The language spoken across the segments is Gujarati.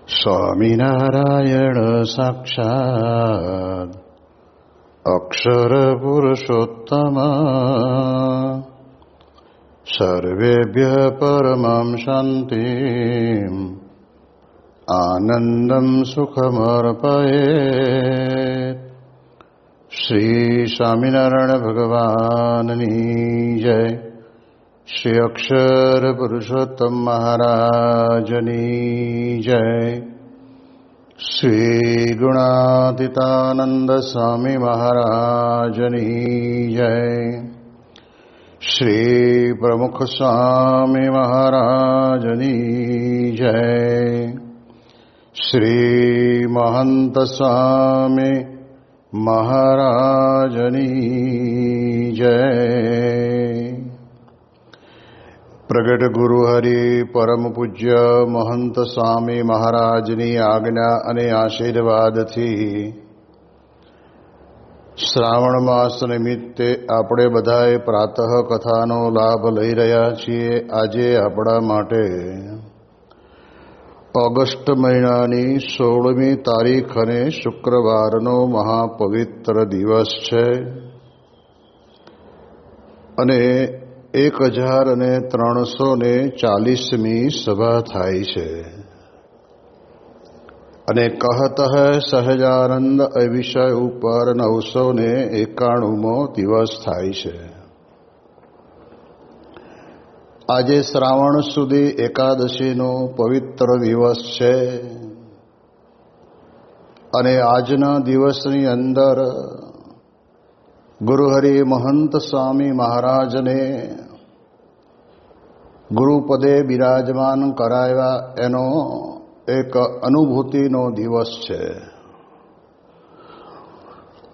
સ્વામિનારાયણ સાક્ષાત અક્ષર પુરુષોત્તમ સર્વેભ્ય પરમં શાંતિમ આનંદમ સુખમર્પયેત. શ્રી સ્વામિનારાયણ ભગવાનની જય. શ્રી અક્ષર પુરુષોત્તમ મહારાજની જય. શ્રી ગુણાતીતાનંદ સ્વામી મહારાજની જય. શ્રી પ્રમુખ સ્વામી મહારાજની જય. શ્રી મહંત સ્વામી મહારાજની જય. પ્રગટ ગુરુ હરિ પરમ પૂજ્ય મહંત સ્વામી મહારાજની આજ્ઞા અને આશીર્વાદથી શ્રાવણ માસ નિમિત્તે આપણે બધાએ પ્રાતઃ કથાનો લાભ લઈ રહ્યા છીએ. આજે આપણા માટે ઓગસ્ટ મહિનાની 16મી તારીખ અને શુક્રવારનો મહાપવિત્ર દિવસ છે અને 1340મી સભા થાય છે અને કહત સહજાનંદ એ વિષય ઉપર 991મો દિવસ થાય છે. આજે શ્રાવણ સુધી એકાદશીનો પવિત્ર દિવસ છે અને આજના દિવસની અંદર ગુરુહરિ મહંત સ્વામી મહારાજને ગુરુપદે બિરાજમાન કરાવ્યા એનો એક અનુભૂતિનો દિવસ છે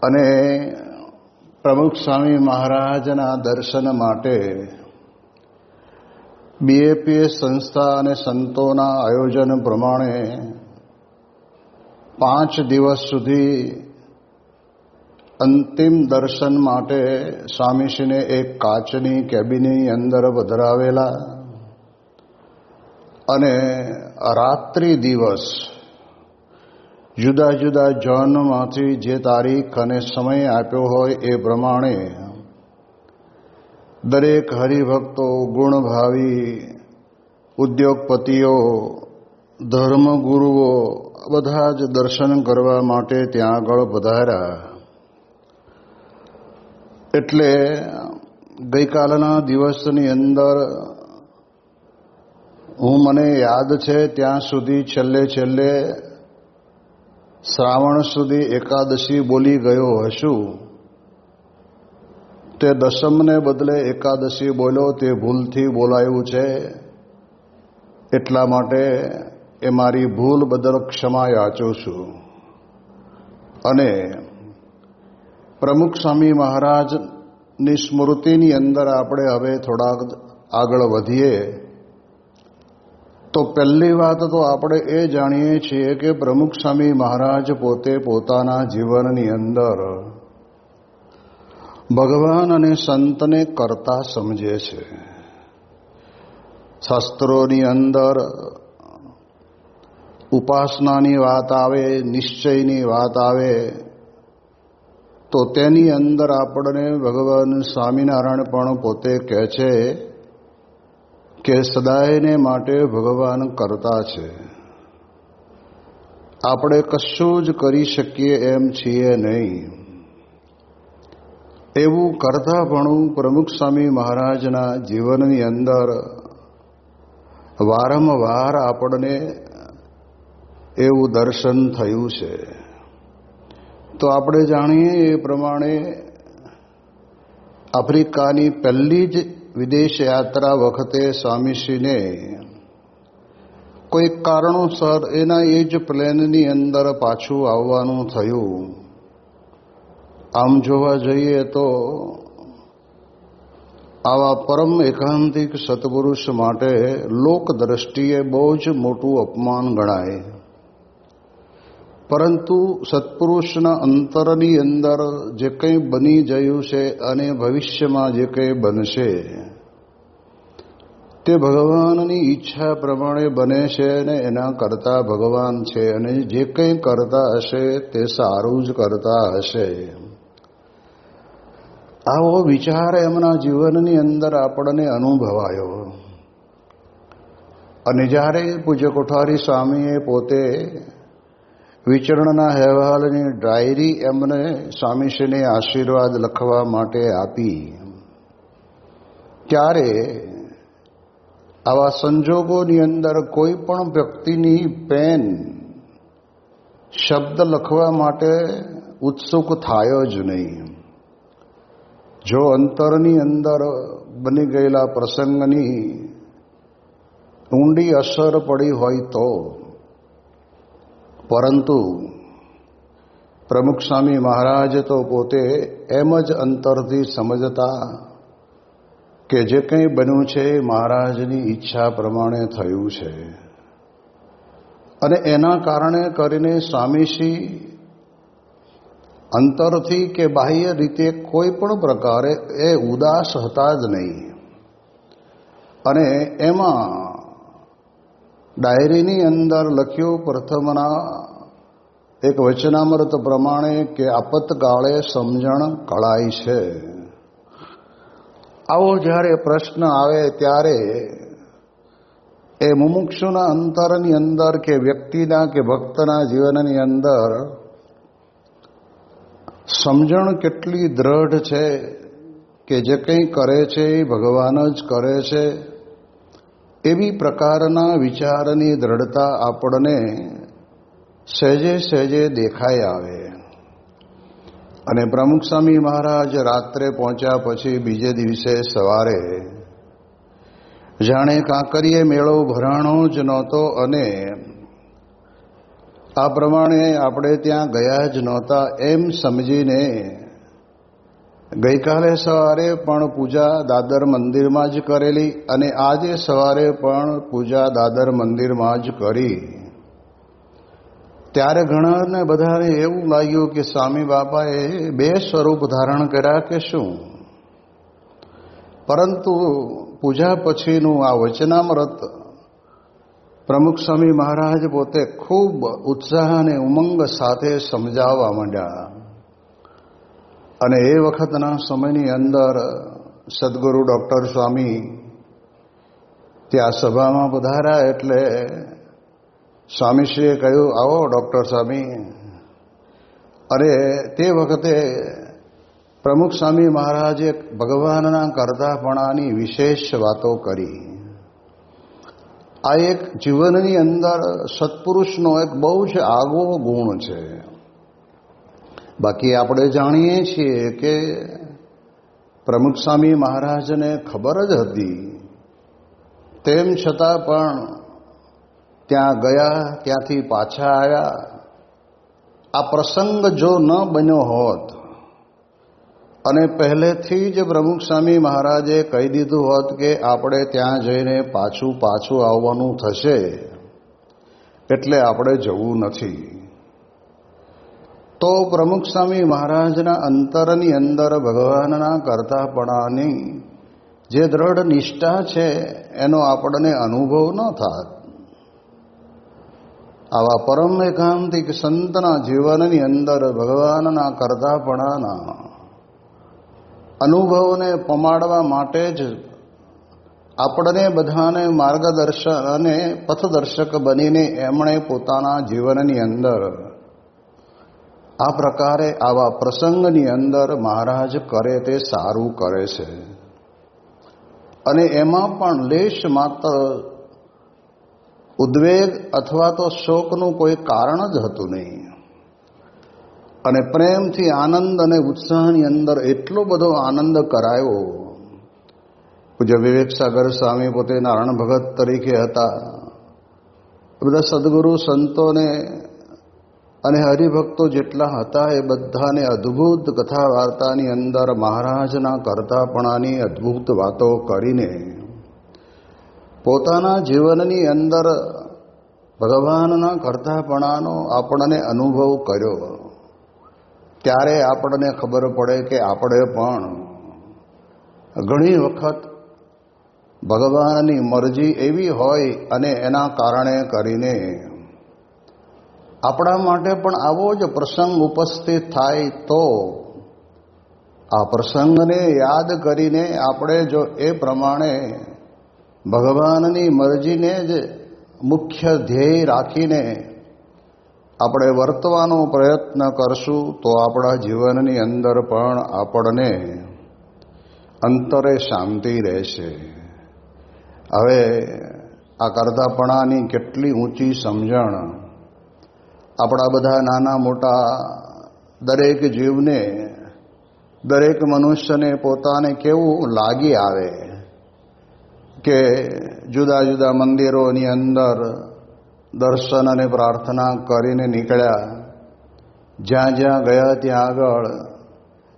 અને પ્રમુખ સ્વામી મહારાજના દર્શન માટે બીએપીએસ સંસ્થા અને સંતોના આયોજન પ્રમાણે 5 દિવસ સુધી અંતિમ દર્શન માટે સ્વામીશ્રીને એક કાચની કેબિનની અંદર પધરાવેલા અને રાત્રિ દિવસ જુદા જુદા ઝોનમાંથી જે તારીખ અને સમય આપ્યો હોય એ પ્રમાણે દરેક હરિભક્તો, ગુણભાવી, ઉદ્યોગપતિઓ, ધર્મગુરુઓ બધા જ દર્શન કરવા માટે ત્યાં આગળ પધાર્યા. એટલે ગઈકાલના દિવસની અંદર મને યાદ છે ત્યાં સુધી છેલ્લે શ્રાવણ સુધી એકાદશી બોલી ગયો હશું. તે દશમને બદલે એકાદશી બોલ્યો તે ભૂલથી બોલાયું છે. એટલા માટે એ મારી ભૂલ બદલ ક્ષમા યાચું છું. અને પ્રમુખ સ્વામી મહારાજની સ્મૃતિની અંદર આપણે હવે થોડાક આગળ વધીએ તો પહેલી વાત તો આપણે એ જાણીએ છીએ કે પ્રમુખ સ્વામી મહારાજ પોતે પોતાના જીવનની અંદર ભગવાન અને સંતને કરતા સમજે છે. શાસ્ત્રોની અંદર ઉપાસનાની વાત આવે, નિશ્ચયની વાત આવે તો તેની અંદર આપણને ભગવાન સ્વામિનારાયણ પણ પોતે કહે છે કે સદાયને માટે ભગવાન કરતા છે. આપણે કશું જ કરી શકીએ એમ છીએ નહીં. એવું કરતાપણું પ્રમુખ સ્વામી મહારાજના જીવનની અંદર વારંવાર આપણને એવું દર્શન થયું છે. તો આપણે જાણીએ એ પ્રમાણે આફ્રિકાની પહેલી જ વિદેશ યાત્રા વખતે સ્વામીશ્રીને કોઈ કારણોસર એના એ જ પ્લેનની અંદર પાછું આવવાનું થયું. આમ જોવા જઈએ તો આવા પરમ એકાંતિક સત્પુરુષ માટે લોક દ્રષ્ટિએ બહુ જ મોટું અપમાન ગણાય. પરંતુ સત્પુરુષના અંતરની અંદર જે કંઈ બની ગયું છે અને ભવિષ્યમાં જે કંઈ બનશે તે ભગવાનની ઈચ્છા પ્રમાણે બને છે અને એના કરતા ભગવાન છે અને જે કંઈ કરતા હશે તે સારું જ કરતા હશે. આવો વિચાર એમના જીવનની અંદર આપણને અનુભવાયો. અને જ્યારે પૂજ્ય કોઠારી સ્વામીએ પોતે વિચરણના અહેવાલની ડાયરી એમને સ્વામીશ્રીને આશીર્વાદ લખવા માટે આપી, ત્યારે આવા સંજોગોની અંદર કોઈ પણ વ્યક્તિની પેન શબ્દ લખવા માટે ઉત્સુક થાય જ નહીં. જો અંતરની અંદર બની ગયેલા પ્રસંગની ઊંડી અસર પડી હોય તો. પરંતુ પ્રમુખ સ્વામી મહારાજ તો પોતે એમ જ અંતરથી સમજતા કે જે કંઈ બન્યું છે એ મહારાજની ઈચ્છા પ્રમાણે થયું છે. અને એના કારણે કરીને સ્વામીશ્રી અંતરથી કે બાહ્ય રીતે કોઈ પણ પ્રકારે એ ઉદાસ હતા જ નહીં. અને એમાં ડાયરીની અંદર લખ્યું પ્રથમના એક વચનામૃત પ્રમાણે કે આપતકાળે સમજણ કળાય છે. આવો જ્યારે પ્રશ્ન આવે ત્યારે એ મુમુક્ષુના અંતરની અંદર કે વ્યક્તિના કે ભક્તના જીવનની અંદર સમજણ કેટલી દ્રઢ છે કે જે કંઈ કરે છે એ ભગવાન જ કરે છે, એવી પ્રકારના વિચારની દ્રઢતા આપણને સહેજે સહેજે દેખાઈ આવે. અને પ્રમુખ સ્વામી મહારાજ રાત્રે પહોંચ્યા પછી બીજે દિવસે સવારે જાણે કાંકરીએ મેળો ભરાણો જ નહોતો અને આ પ્રમાણે આપણે ત્યાં ગયા જ નહોતા એમ સમજીને ગઈકાલે સવારે પણ પૂજા દાદર મંદિરમાં જ કરેલી અને આજે સવારે પણ પૂજા દાદર મંદિરમાં જ કરી. ત્યારે ઘણાને બધાને એવું લાગ્યું કે સ્વામી બાપાએ બે સ્વરૂપ ધારણ કર્યા કે શું. પરંતુ પૂજા પછીનું આ વચનામૃત પ્રમુખ સ્વામી મહારાજ પોતે ખૂબ ઉત્સાહ અને ઉમંગ સાથે સમજાવવા માંડ્યા. અને એ વખતના સમયની અંદર સદગુરુ ડૉક્ટર સ્વામી ત્યાં સભામાં પધાર્યા. એટલે સ્વામીશ્રીએ કહ્યું, આવો ડૉક્ટર સ્વામી. અરે તે વખતે પ્રમુખ સ્વામી મહારાજે ભગવાનના કરતાપણાની વિશેષ વાતો કરી. આ એક જીવનની અંદર સત્પુરુષનો એક બહુ જ આગવો ગુણ છે. બાકી આપણે જાણીએ છીએ કે પ્રમુખ સ્વામી મહારાજને ખબર જ હતી, તેમ છતાં પણ ત્યાં ગયા, ત્યાંથી પાછા આવ્યા. આ પ્રસંગ જો ન બન્યો હોત અને પહેલેથી જ પ્રમુખ સ્વામી મહારાજે કહી દીધું હોત કે આપણે ત્યાં જઈને પાછું આવવાનું થશે એટલે આપણે જવું નથી, તો પ્રમુખ સ્વામી મહારાજના અંતરની અંદર ભગવાનના કરતાપણાની જે દ્રઢ નિષ્ઠા છે એનો આપણને અનુભવ ન થાત. આવા પરમ એકાંતિક સંતના જીવનની અંદર ભગવાનના કરતાપણાના અનુભવને પમાડવા માટે જ આપણને બધાને માર્ગદર્શન અને પથદર્શક બનીને એમણે પોતાના જીવનની અંદર આ પ્રકારે આવા પ્રસંગની અંદર મહારાજ કરે તે સારું કરે છે. અને એમાં પણ લેશ માત્ર ઉદ્વેગ અથવા તો શોકનું કોઈ કારણ જ હતું નહીં. અને પ્રેમથી આનંદ અને ઉત્સાહની અંદર એટલો બધો આનંદ કરાયો. પૂજ્ય વિવેકસાગર સ્વામી પોતે નારાયણ ભગત તરીકે હતા. બધા સદગુરુ સંતોને અને હરિભક્તો જેટલા હતા એ બધાને અદ્ભુત કથા વાર્તાની અંદર મહારાજના કરતાપણાની અદ્ભુત વાતો કરીને પોતાના જીવનની અંદર ભગવાનના કરતાપણાનો આપણને અનુભવ કર્યો. ત્યારે આપણને ખબર પડે કે આપણે પણ ઘણી વખત ભગવાનની મરજી એવી હોય અને એના કારણે કરીને આપણા માટે પણ આવો જ પ્રસંગ ઉપસ્થિત થાય તો આ પ્રસંગને યાદ કરીને આપણે જો એ પ્રમાણે ભગવાનની મરજીને જ મુખ્ય ધ્યેય રાખીને આપણે વર્તવાનો પ્રયત્ન કરશું તો આપણા જીવનની અંદર પણ આપણને અંતરે શાંતિ રહેશે. હવે આ કરતાપણાની કેટલી ઊંચી સમજણ આપણા બધા નાના મોટા દરેક જીવને, દરેક મનુષ્યને પોતાને કેવું લાગી આવે કે જુદા જુદા મંદિરોની અંદર દર્શન અને પ્રાર્થના કરીને નીકળ્યા, જ્યાં જ્યાં ગયા ત્યાં આગળ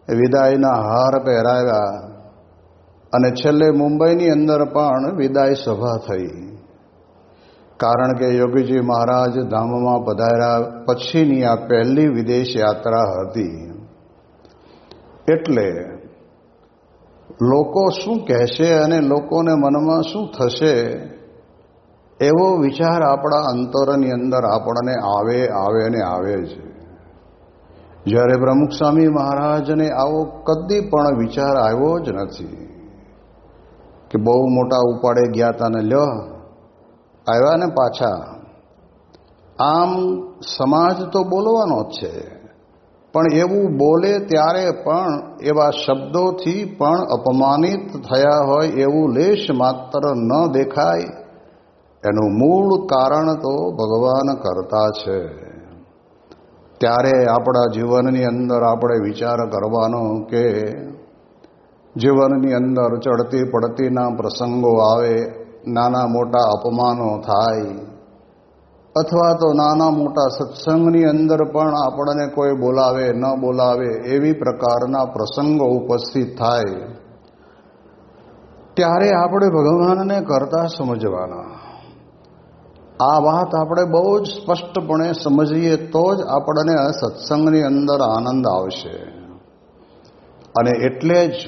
વિદાયના હાર પહેરાવ્યા અને છેલ્લે મુંબઈની અંદર પણ વિદાય સભા થઈ. કારણ કે યોગીજી મહારાજ ધામમાં પધાર્યા પછીની આ પહેલી વિદેશ યાત્રા હતી. એટલે લોકો શું કહેશે અને લોકોને મનમાં શું થશે એવો વિચાર આપણા અંતરની અંદર આપણને આવે અને આવે છે. જ્યારે પ્રમુખ સ્વામી મહારાજને આવો કદી પણ વિચાર આવ્યો જ નથી કે બહુ મોટા ઉપાડે ગયા હતા ને લ્યો આવ્યા ને પાછા. આમ સમાજ તો બોલવાનો જ છે, પણ એવું બોલે ત્યારે પણ એવા શબ્દોથી પણ અપમાનિત થયા હોય એવું લેશ માત્ર ન દેખાય. એનું મૂળ કારણ તો ભગવાન કરતા છે. ત્યારે આપણા જીવનની અંદર આપણે વિચાર કરવાનો કે જીવનની અંદર ચડતી પડતીના પ્રસંગો આવે, નાના મોટા અપમાનો થાય, અથવા તો નાના મોટા સત્સંગની અંદર પણ આપણને કોઈ બોલાવે ન બોલાવે એવી પ્રકારના પ્રસંગો ઉપસ્થિત થાય, ત્યારે આપણે ભગવાનને કરતા સમજવાના. આ વાત આપણે બહુ જ સ્પષ્ટપણે સમજીએ તો જ આપણને આ સત્સંગની અંદર આનંદ આવશે. અને એટલે જ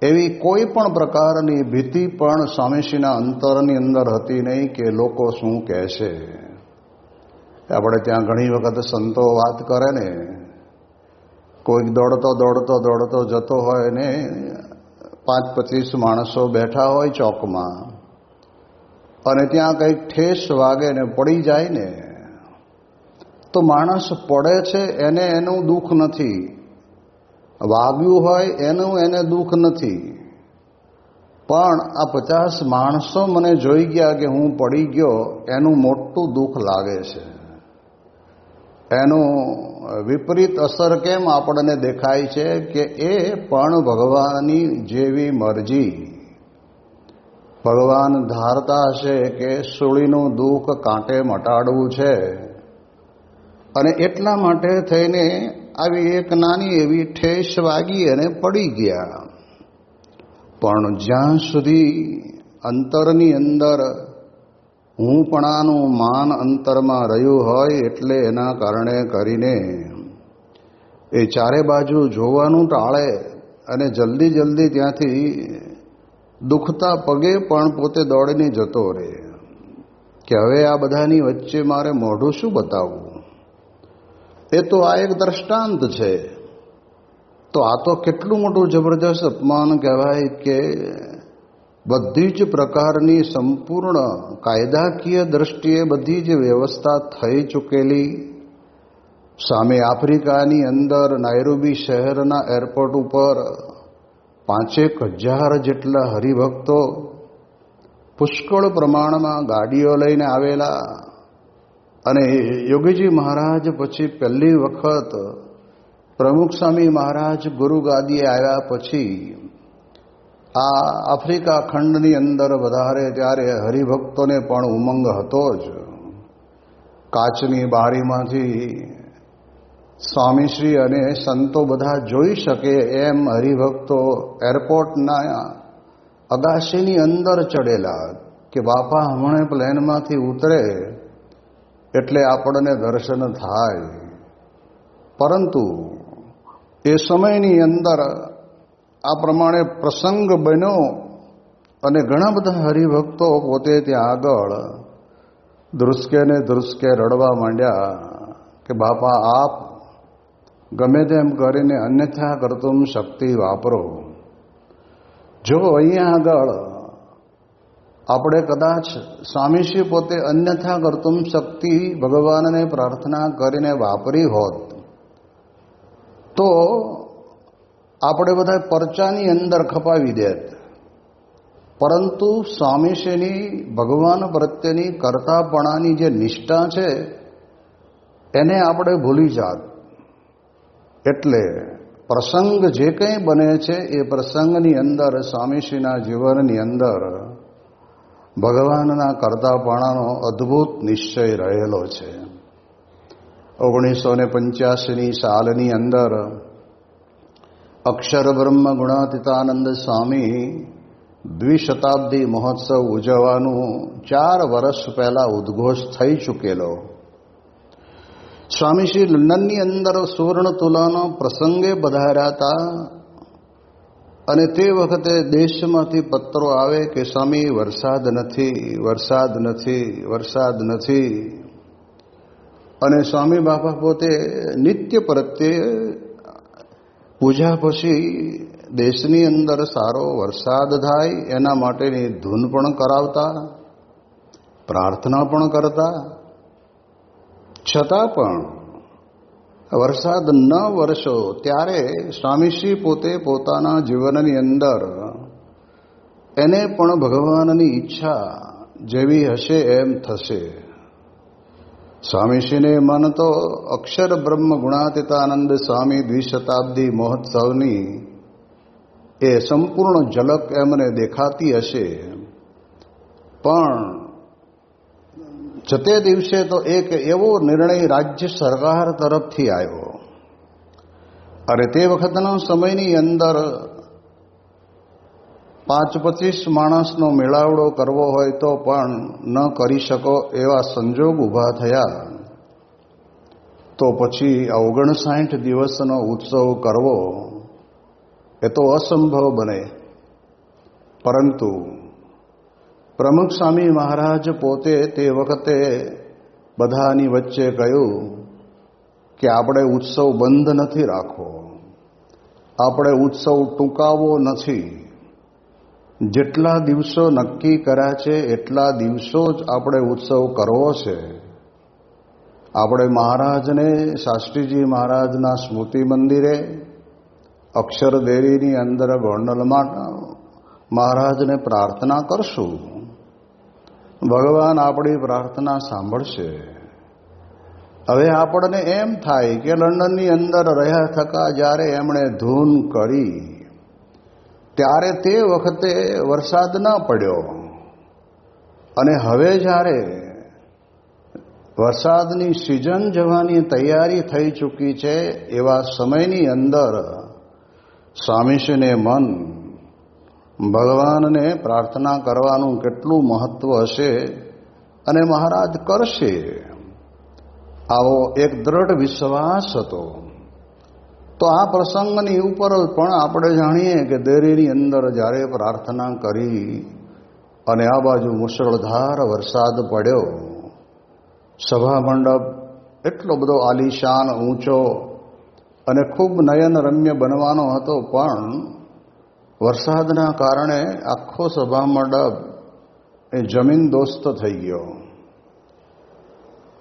એવી કોઈ પણ પ્રકારની ભીતિ પણ સ્વામીશ્રીના અંતરની અંદર હતી નહીં કે લોકો શું કહેશે. આપણે ત્યાં ઘણી વખત સંતો વાત કરે ને, કોઈક દોડતો જતો હોય ને 5-25 માણસો બેઠા હોય ચોકમાં, અને ત્યાં કંઈક ઠેસ વાગે ને પડી જાય ને તો માણસ પડે છે એને એનું દુઃખ નથી, વાગ્યું હોય એનું એને દુઃખ નથી, પણ આ 50 માણસો મને જોઈ ગયા કે હું પડી ગયો એનું મોટું દુઃખ લાગે છે. એનું વિપરીત અસર કેમ આપણને દેખાય છે કે એ પણ ભગવાનની જેવી મરજી. ભગવાન ધારતા હશે કે સૂળીનું દુઃખ કાંટે મટાડવું છે, અને એટલા માટે થઈને આવી એક નાની એવી ઠેસ વાગી અને પડી ગયા. પણ જ્યાં સુધી અંતરની અંદર હુંપણાનું માન અંતરમાં રહ્યું હોય, એટલે એના કારણે કરીને એ ચારે બાજુ જોવાનું ટાળે અને જલ્દી ત્યાંથી દુખતા પગે પણ પોતે દોડીને જતો રહે કે હવે આ બધાની વચ્ચે મારે મોઢું શું બતાવવું. એ તો આ એક દ્રષ્ટાંત છે. તો આ તો કેટલું મોટું જબરજસ્ત અપમાન કહેવાય કે બધી જ પ્રકારની સંપૂર્ણ કાયદાકીય દ્રષ્ટિએ બધી જ વ્યવસ્થા થઈ ચૂકેલી. સામે આફ્રિકાની અંદર નાયરોબી શહેરના એરપોર્ટ ઉપર 5,000 જેટલા હરિભક્તો પુષ્કળ પ્રમાણમાં ગાડીઓ લઈને આવેલા. અને યોગીજી મહારાજ પછી પહેલી વખત પ્રમુખ સ્વામી મહારાજ ગુરુગાદીએ આવ્યા પછી આ આફ્રિકા ખંડની અંદર વધારે ત્યારે હરિભક્તોને પણ ઉમંગ હતો જ. કાચની બારીમાંથી સ્વામીશ્રી અને સંતો બધા જોઈ શકે એમ હરિભક્તો એરપોર્ટના અગાશીની અંદર ચડેલા કે બાપા હમણાં પ્લેનમાંથી ઉતરે એટલે આપણને દર્શન થાય. પરંતુ એ સમયની અંદર આ પ્રમાણે પ્રસંગ બન્યો અને ઘણા બધા હરિભક્તો પોતે ત્યાં આગળ ધ્રુસકે રડવા માંડ્યા કે બાપા આપ ગમે તેમ કરીને અન્યથા કર્તુમ શક્તિ વાપરો. જો અહીંયા આગળ આપણે કદાચ સ્વામીશ્રી પોતે અન્યથા કર્તુમ શક્તિ ભગવાનને પ્રાર્થના કરીને વાપરી હોત તો આપણે બધા પરચાની અંદર ખપાવી દેત. પરંતુ સ્વામીશ્રીની ભગવાન પ્રત્યેની કર્તાપણાની જે નિષ્ઠા છે એને આપણે ભૂલી જાત. એટલે પ્રસંગ જે કંઈ બને છે એ પ્રસંગની અંદર સ્વામીશ્રીના જીવનની અંદર ભગવાનના કર્તાપણાનો અદ્ભુત નિશ્ચય રહેલો છે. 1985 સાલની અંદર અક્ષર બ્રહ્મ ગુણાતીતાનંદ સ્વામી દ્વિશતાબ્દી મહોત્સવ ઉજવવાનું 4 વર્ષ પહેલા ઉદ્ઘોષ થઈ ચૂકેલો. સ્વામીશ્રી લંડનની અંદર સુવર્ણ તુલાનો પ્રસંગે પધાર્યા હતા અને તે વખતે દેશમાંથી પત્રો આવે કે સ્વામી વરસાદ નથી. અને સ્વામી બાપા પોતે નિત્ય પ્રત્યે પૂજા પછી દેશની અંદર સારો વરસાદ થાય એના માટેની ધૂન પણ કરાવતા, પ્રાર્થના પણ કરતા. છતાં પણ વરસાદ ન વરસો ત્યારે સ્વામીશ્રી પોતે પોતાના જીવનની અંદર એને પણ ભગવાનની ઈચ્છા જેવી હશે એમ થશે. સ્વામીશ્રીને મન તો અક્ષર બ્રહ્મ ગુણાતીતાનંદ સ્વામી દ્વિશતાબ્દી મહોત્સવની એ સંપૂર્ણ ઝલક એમને દેખાતી હશે. પણ જતે દિવસે તો એક એવો નિર્ણય રાજ્ય સરકાર તરફથી આવ્યો અને તે વખતના સમયની અંદર 5-25 માણસનો મેળાવડો કરવો હોય તો પણ ન કરી શકો એવા સંજોગ ઊભા થયા. તો પછી 59 દિવસનો ઉત્સવ કરવો એ તો અસંભવ બને. પરંતુ પ્રમુખ સ્વામી મહારાજ પોતે તે વખતે બધાની વચ્ચે કહ્યું કે આપણે ઉત્સવ બંધ નથી રાખવો, આપણે ઉત્સવ ટૂંકાવવો નથી. જેટલા દિવસો નક્કી કર્યા છે એટલા દિવસો જ આપણે ઉત્સવ કરવો છે. આપણે મહારાજને શાસ્ત્રીજી મહારાજના સ્મૃતિ મંદિરે અક્ષરદેરીની અંદર ગોંડલમાં મહારાજને પ્રાર્થના કરશું. ભગવાન આપણી પ્રાર્થના સાંભળશે. હવે આપણને એમ થાય કે લંડનની અંદર રહ્યા થકા જ્યારે એમણે ધૂન કરી ત્યારે તે વખતે વરસાદ ન પડ્યો અને હવે જ્યારે વરસાદની સિઝન જવાની તૈયારી થઈ ચૂકી છે એવા સમયની અંદર સ્વામીશ્રીને મન ભગવાનને પ્રાર્થના કરવાનું કેટલું મહત્વ હશે અને મહારાજ કરશે આવો એક દ્રઢ વિશ્વાસ હતો. તો આ પ્રસંગની ઉપર પણ આપણે જાણીએ કે દેરીની અંદર જ્યારે પ્રાર્થના કરી અને આ બાજુ મુશળધાર વરસાદ પડ્યો, સભા મંડપ એટલો બધો આલીશાન ઊંચો અને ખૂબ નયનરમ્ય બનવાનો હતો, પણ વરસાદના કારણે આખો સભા મંડપ એ જમીન દોસ્ત થઈ ગયો.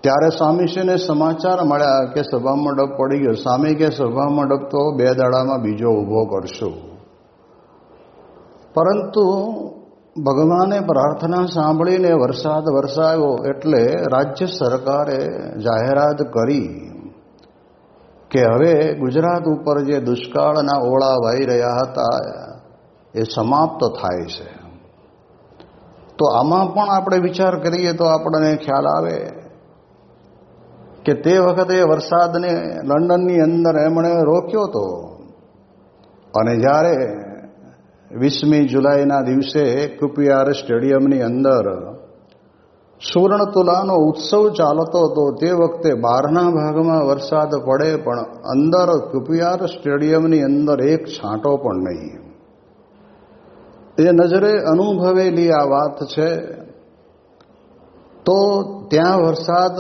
ત્યારે સ્વામીશ્રીને સમાચાર મળ્યા કે સભા મંડપ પડી ગયો. સ્વામી કે સભા મંડપ તો 2 દાડામાં બીજો ઊભો કરશું. પરંતુ ભગવાને પ્રાર્થના સાંભળીને વરસાદ વરસાવ્યો એટલે રાજ્ય સરકારે જાહેરાત કરી કે હવે ગુજરાત ઉપર જે દુષ્કાળના ઓળા વાઈ રહ્યા હતા એ સમાપ્ત થાય છે. તો આમાં પણ આપણે વિચાર કરીએ તો આપણને ખ્યાલ આવે કે તે વખતે વરસાદને લંડનની અંદર એમણે રોક્યો હતો અને જ્યારે 20મી જુલાઈના દિવસે QPR સ્ટેડિયમની અંદર સુવર્ણ તુલાનો ઉત્સવ ચાલતો હતો તે વખતે બહારના ભાગમાં વરસાદ પડે પણ અંદર QPR સ્ટેડિયમની અંદર એક છાંટો પણ નહીં. એ નજરે અનુભવેલી આ વાત છે. તો ત્યાં વરસાદ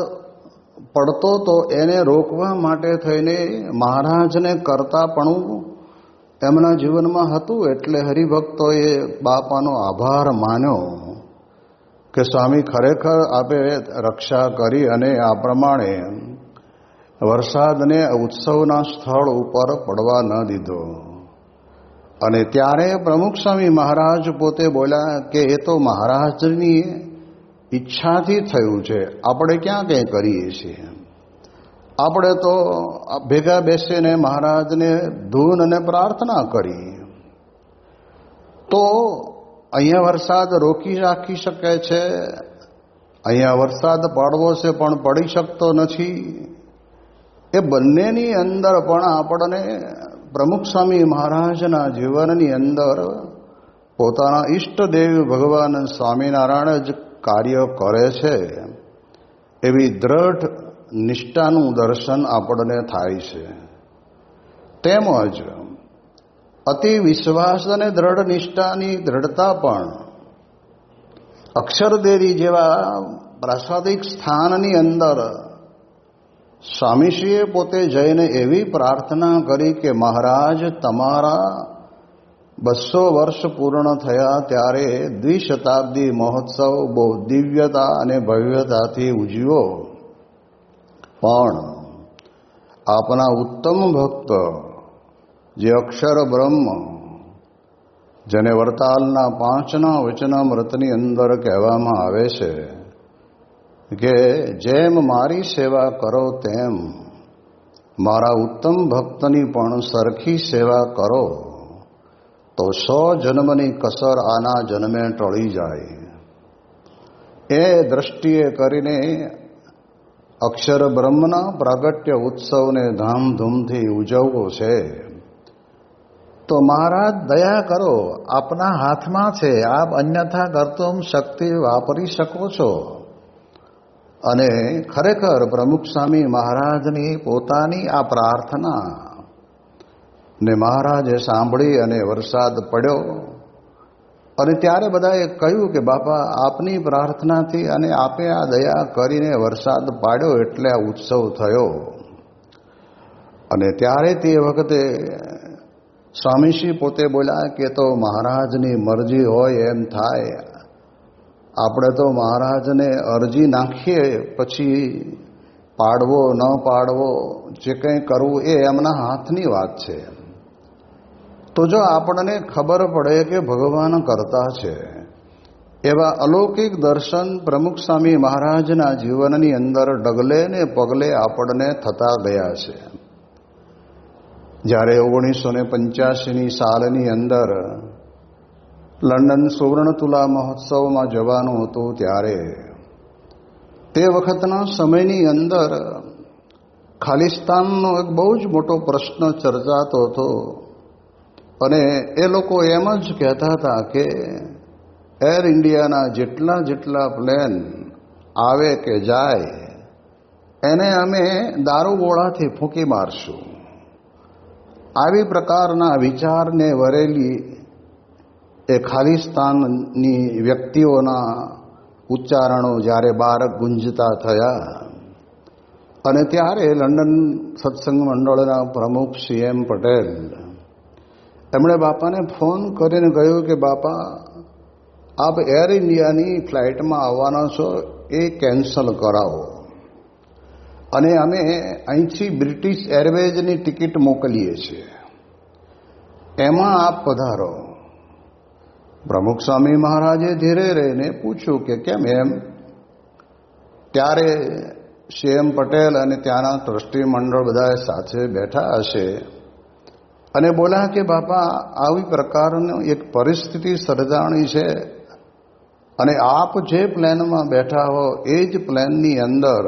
પડતો તો એને રોકવા માટે થઈને મહારાજને કરતાપણું એમના જીવનમાં હતું. એટલે હરિભક્તોએ બાપાનો આભાર માન્યો કે સ્વામી ખરેખર આપે રક્ષા કરી અને આ પ્રમાણે વરસાદને ઉત્સવના સ્થળ ઉપર પડવા ન દીધો. અને ત્યારે પ્રમુખ સ્વામી મહારાજ પોતે બોલ્યા કે એ તો મહારાજની ઈચ્છાથી થયું છે, આપણે ક્યાં કંઈ કરીએ છીએ. આપણે તો ભેગા બેસીને મહારાજને ધૂન અને પ્રાર્થના કરી. તો અહીંયા વરસાદ રોકી રાખી શકે છે, અહીંયા વરસાદ પડવો છે પણ પડી શકતો નથી. એ બંનેની અંદર પણ આપણને પ્રમુખ સ્વામી મહારાજના જીવનની અંદર પોતાના ઈષ્ટદેવ ભગવાન સ્વામિનારાયણ જ કાર્ય કરે છે એવી દ્રઢ નિષ્ઠાનું દર્શન આપણને થાય છે. તેમજ અતિ વિશ્વાસ અને દ્રઢ નિષ્ઠાની દ્રઢતા પણ અક્ષરદેરી જેવા પ્રાસાદિક સ્થાનની અંદર સ્વામીશ્રીએ પોતે જઈને એવી પ્રાર્થના કરી કે મહારાજ તમારા 200 વર્ષ પૂર્ણ થયા ત્યારે દ્વિશતાબ્દી મહોત્સવ બહુ દિવ્યતા અને ભવ્યતાથી ઉજવ્યો, પણ આપના ઉત્તમ ભક્ત જે અક્ષર બ્રહ્મ, જેને વરતાલના 5ના વચનામૃતની અંદર કહેવામાં આવે છે કે જેમ મારી સેવા કરો તેમ મારા ઉત્તમ ભક્તની પણ સરખી સેવા કરો તો 100 જન્મની કસર આના જન્મે ટળી જાય. એ દ્રષ્ટિએ કરીને અક્ષર બ્રહ્મના પ્રાગટ્ય ઉત્સવને ધામધૂમથી ઉજવવો છે. તો મહારાજ દયા કરો, આપના હાથમાં છે, આપ અન્યથા કરતોમ શક્તિ વાપરી શકો છો. અને ખરેખર પ્રમુખ સ્વામી મહારાજની પોતાની આ પ્રાર્થના ને મહારાજે સાંભળી અને વરસાદ પડ્યો. અને ત્યારે બધાએ કહ્યું કે બાપા આપની પ્રાર્થનાથી અને આપે આ દયા કરીને વરસાદ પાડ્યો એટલે આ ઉત્સવ થયો. અને ત્યારે તે વખતે સ્વામીશ્રી પોતે બોલ્યા કે તો મહારાજની મરજી હોય એમ થાય. આપણે તો મહારાજને અરજી નાખીએ, પછી પાડવો ન પાડવો જે કંઈ કરવું એ એમના હાથની વાત છે. તો જો આપણને ખબર પડે કે ભગવાન કરતા છે, એવા અલૌકિક દર્શન પ્રમુખ સ્વામી મહારાજના જીવનની અંદર ડગલે ને પગલે આપણને થતા ગયા છે. જ્યારે 1985ની સાલની અંદર લંડન સુવર્ણતુલા મહોત્સવમાં જવાનું હતું, ત્યારે તે વખતના સમયની અંદર ખાલિસ્તાનનો એક બહુ જ મોટો પ્રશ્ન ચર્ચાતો હતો. અને એ લોકો એમ જ કહેતા હતા કે એર ઇન્ડિયાના જેટલા પ્લેન આવે કે જાય એને અમે દારૂગોળાથી ફૂંકી મારશું. આવી પ્રકારના વિચારને વરેલી એ ખાલિસ્તાનની વ્યક્તિઓના ઉચ્ચારણો જ્યારે બહાર ગુંજતા થયા, અને ત્યારે લંડન સત્સંગ મંડળના પ્રમુખ CM પટેલ એમણે બાપાને ફોન કરીને કહ્યું કે બાપા આપ એર ઇન્ડિયાની ફ્લાઇટમાં આવવાના છો, એ કેન્સલ કરાવો અને અમે અહીંથી બ્રિટિશ એરવેઝની ટિકિટ મોકલીએ છીએ, એમાં આપ પધારો. પ્રમુખ સ્વામી મહારાજે ધીરે રહીને પૂછ્યું કે કેમ એમ. ત્યારે CM પટેલ અને ત્યાંના ટ્રસ્ટી મંડળ બધા સાથે બેઠા હશે અને બોલ્યા કે બાપા આવી પ્રકારની એક પરિસ્થિતિ સર્જાણી છે અને આપ જે પ્લેનમાં બેઠા હો એ જ પ્લેનની અંદર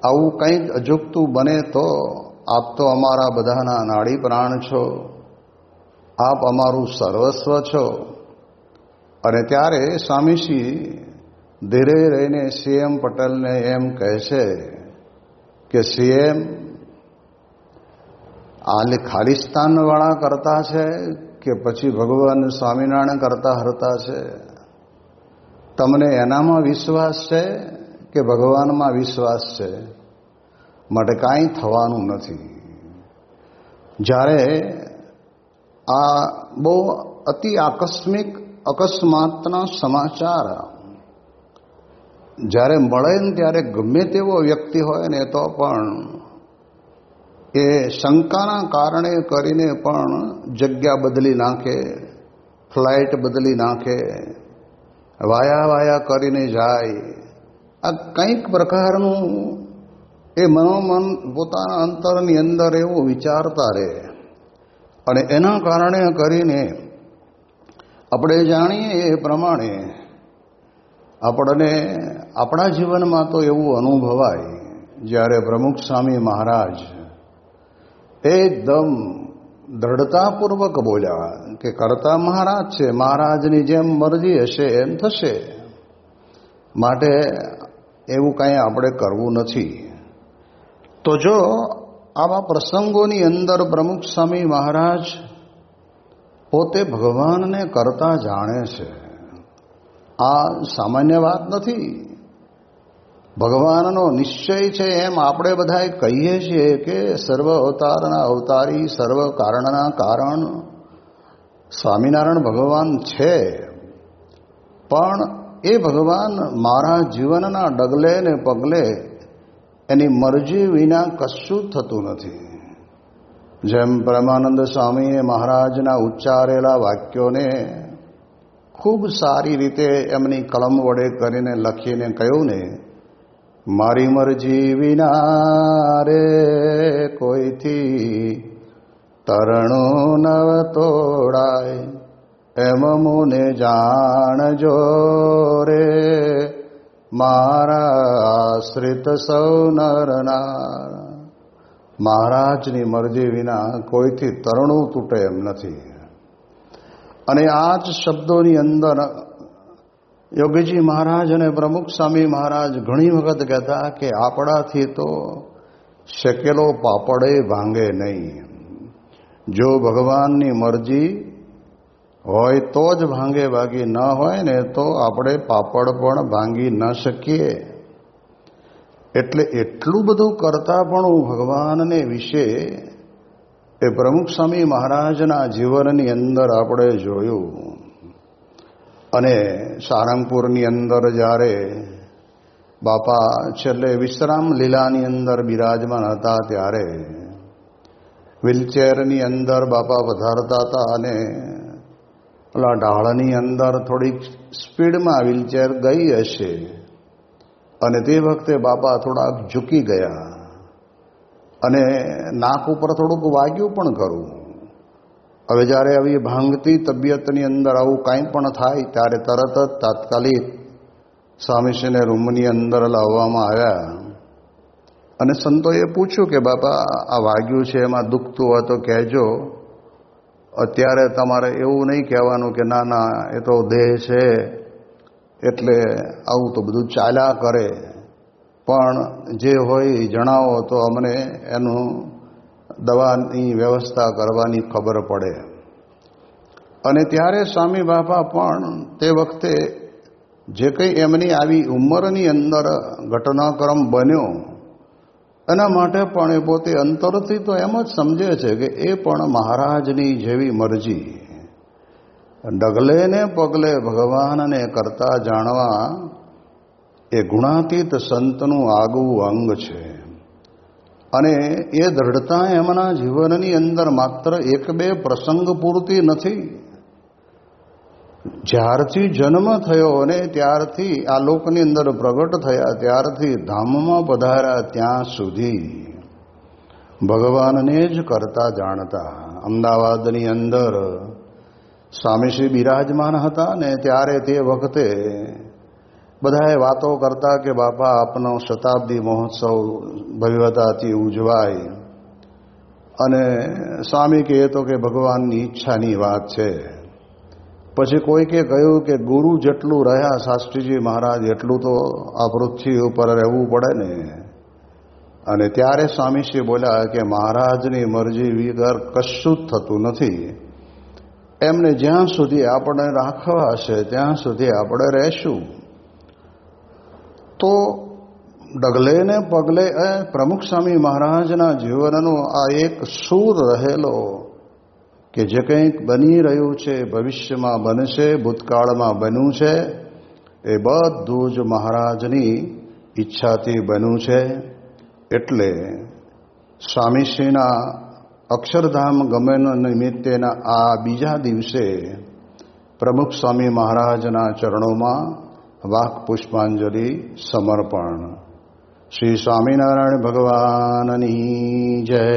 આવું કંઈક અજુગતું બને તો આપ તો અમારા બધાના નાડી પ્રાણ છો, આપ અમારું સર્વસ્વ છો. અને ત્યારે સ્વામીશ્રી ધીરે રહીને CM પટેલને એમ કહે છે કે CM આ ખાલિસ્તાનવાળા કરતા છે કે પછી ભગવાન સ્વામિનારાયણ કરતા હરતા છે? તમને એનામાં વિશ્વાસ છે કે ભગવાનમાં વિશ્વાસ છે? માટે કાંઈ થવાનું નથી. જ્યારે આ બહુ અતિ આકસ્મિક અકસ્માતના સમાચાર જ્યારે મળે ને ત્યારે ગમે તેવો વ્યક્તિ હોય ને તો પણ એ શંકાના કારણે કરીને પણ જગ્યા બદલી નાખે, ફ્લાઇટ બદલી નાખે, વાયા કરીને જાય. આ કંઈક પ્રકારનું એ મનોમન પોતાના અંતરની અંદર એવું વિચારતા રહે અને એના કારણે કરીને આપણે જાણીએ એ પ્રમાણે આપણને આપણા જીવનમાં તો એવું અનુભવાય જ્યારે પ્રમુખ સ્વામી મહારાજ એકદમ દ્રઢતાપૂર્વક બોલ્યા કે કરતા મહારાજ છે, મહારાજની જેમ મરજી હશે એમ થશે, માટે એવું કાંઈ આપણે કરવું નથી. તો જો આવા પ્રસંગોની અંદર પ્રમુખ સ્વામી મહારાજ પોતે ભગવાનને કરતા જાણે છે. આ સામાન્ય વાત નથી. ભગવાનનો નિશ્ચય છે એમ આપણે બધાએ કહીએ છીએ કે સર્વ અવતારના અવતારી, સર્વ કારણના કારણ સ્વામિનારાયણ ભગવાન છે. પણ એ ભગવાન મારા જીવનના ડગલે ને પગલે એની મરજી વિના કશું થતું નથી. જેમ પ્રેમાનંદ સ્વામીએ મહારાજના ઉચ્ચારેલા વાક્યોને ખૂબ સારી રીતે એમની કલમ વડે કરીને લખીને કહ્યું ને, મારી મરજી વિના રે કોઈથી તરણું નવ તોડાય, એમ મુને જાણજો રે મારા આશ્રિત સૌ નરનાર. મહારાજની મરજી વિના કોઈથી તરણું તૂટે એમ નથી. અને આ જ શબ્દોની અંદર યોગીજી મહારાજ અને પ્રમુખ સ્વામી મહારાજ ઘણી વખત કહેતા કે આપણાથી તો શેકેલો પાપડે ભાંગે નહીં. જો ભગવાનની મરજી હોય તો જ ભાંગે, બાકી ન હોય ને તો આપણે પાપડ પણ ભાંગી ન શકીએ. એટલે એટલું બધું કરતા પણ ભગવાનને વિશે એ પ્રમુખ સ્વામી મહારાજના જીવનની અંદર આપણે જોયું. અને સારંગપુરની અંદર જ્યારે બાપા છેલ્લે વિશ્રામ લીલાની અંદર બિરાજમાન હતા ત્યારે વ્હીલચેરની અંદર બાપા વધારતા હતા અને પેલા ઢાળની અંદર થોડીક સ્પીડમાં વ્હીલચેર ગઈ હશે અને તે વખતે બાપા થોડાક ઝૂકી ગયા અને નાક ઉપર થોડુંક વાગ્યું પણ ખરું. હવે જ્યારે આવી ભાંગતી તબિયતની અંદર આવું કાંઈ પણ થાય ત્યારે તરત જ તાત્કાલિક સ્વામીશ્રીને રૂમની અંદર લાવવામાં આવ્યા અને સંતોએ પૂછ્યું કે બાપા આ વાગ્યું છે, એમાં દુખતું હોય તો કહેજો. અત્યારે તમારે એવું નહીં કહેવાનું કે ના ના એ તો દેહ છે એટલે આવું તો બધું ચાલ્યા કરે, પણ જે હોય જણાવો તો અમને એનું દવાની વ્યવસ્થા કરવાની ખબર પડે. અને ત્યારે સ્વામી બાપા પણ તે વખતે જે કંઈ એમની આવી ઉંમરની અંદર ઘટનાક્રમ બન્યો એના માટે પણ એ પોતે અંતરથી તો એમ જ સમજે છે કે એ પણ મહારાજની જેવી મરજી, ડગલે ને પગલે ભગવાનને કરતા જાણવા એ ગુણાતીત સંતનું આગવું અંગ છે. અને એ દ્રઢતા એમના જીવનની અંદર માત્ર એક બે પ્રસંગ પૂરતી નથી. જ્યારથી જન્મ થયો અને ત્યારથી આ લોકની અંદર પ્રગટ થયા ત્યારથી ધામમાં પધાર્યા ત્યાં સુધી ભગવાનને જ કરતા જાણતા. અમદાવાદની અંદર સ્વામીશ્રી બિરાજમાન હતા ને ત્યારે તે વખતે બધાએ વાતો કરતા કે બાપા આપનો શતાબ્દી મહોત્સવ ભવ્યતાથી ઉજવાય. અને સ્વામી કહે તો કે ભગવાનની ઈચ્છાની વાત છે. પછી કોઈકે કહ્યું કે ગુરુ જેટલું રહ્યા શાસ્ત્રીજી મહારાજ એટલું તો આ પૃથ્વી ઉપર રહેવું પડે ને. અને ત્યારે સ્વામીશ્રી બોલ્યા કે મહારાજની મરજી વગર કશું જ થતું નથી. એમને જ્યાં સુધી આપણે રાખવા હશે ત્યાં સુધી આપણે રહેશું. તો ડગલે ને પગલે પ્રમુખ સ્વામી મહારાજના જીવનનો આ એક સૂર રહેલો કે જે કંઈક બની રહ્યું છે, ભવિષ્યમાં બનશે, ભૂતકાળમાં બન્યું છે, એ બધું જ મહારાજની ઈચ્છાથી બન્યું છે. એટલે સ્વામીશ્રીના અક્ષરધામ ગમન નિમિત્તેના આ બીજા દિવસે પ્રમુખ સ્વામી મહારાજના ચરણોમાં વાક પુષ્પાંજલિ સમર્પણ. શ્રી સ્વામિનારાયણ ભગવાનની જય.